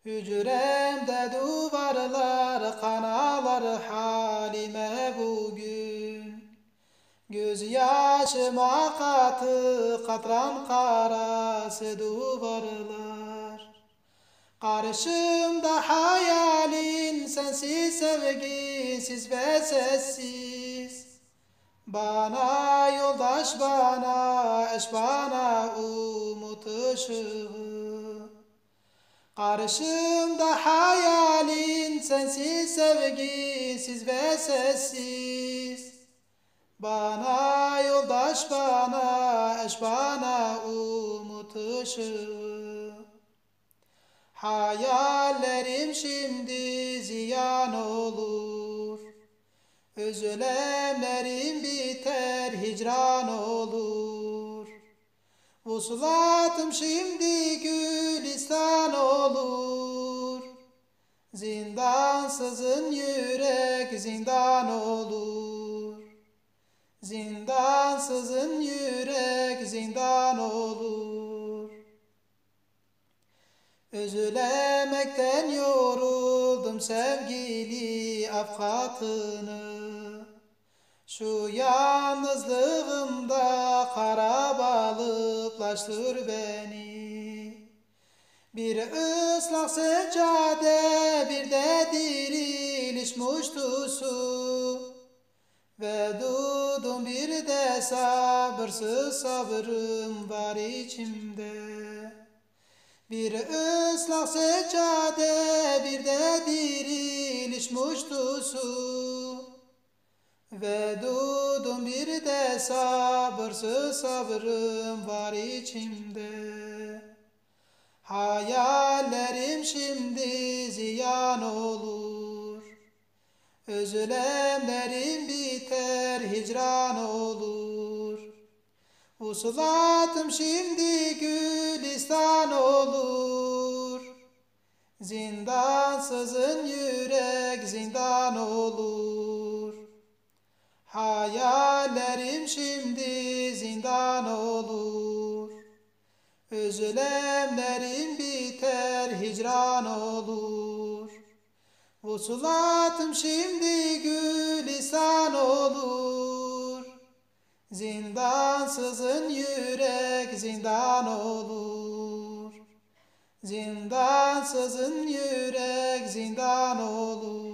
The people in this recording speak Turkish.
Hücremde duvarlar kanalar halime bugün. Gözyaşıma katı katran karası duvarlar. Karşımda hayalin sensiz sevgisiz ve sessiz. Bana yoldaş bana eş bana umut ışığı. Karşımda hayalin sensiz sevgisiz ve sessiz. Bana yoldaş bana eş bana umut ışığı. Hayallerim şimdi ziyan olur. Özlemlerim biter hicran olur. Vuslatım şimdi gülistan olur. Zindansızın yürek zindan olur. Zindansızın yürek zindan olur. Özlemekten yoruldum sevgili afkatını. Şu yalnızlığımda kara balıklaştır beni. Bir ıslak seccade bir de diriliş muştusu. Ve dudum bir de sabırsız sabrım var içimde. Bir ıslak seccade bir de diriliş muştusu. Ve dudum bir de sabırsız sabrım var içimde. Hayallerim şimdi ziyan olur. Özlemlerim biter hicran olur. Vuslatım şimdi gülistan olur. Zindansızın yürek zindan olur. Hayallerim şimdi zindan olur. Özlemlerim biter hicran olur. Vuslatım şimdi gülistan olur. Zindansızın yürek zindan olur. Zindansızın yürek zindan olur.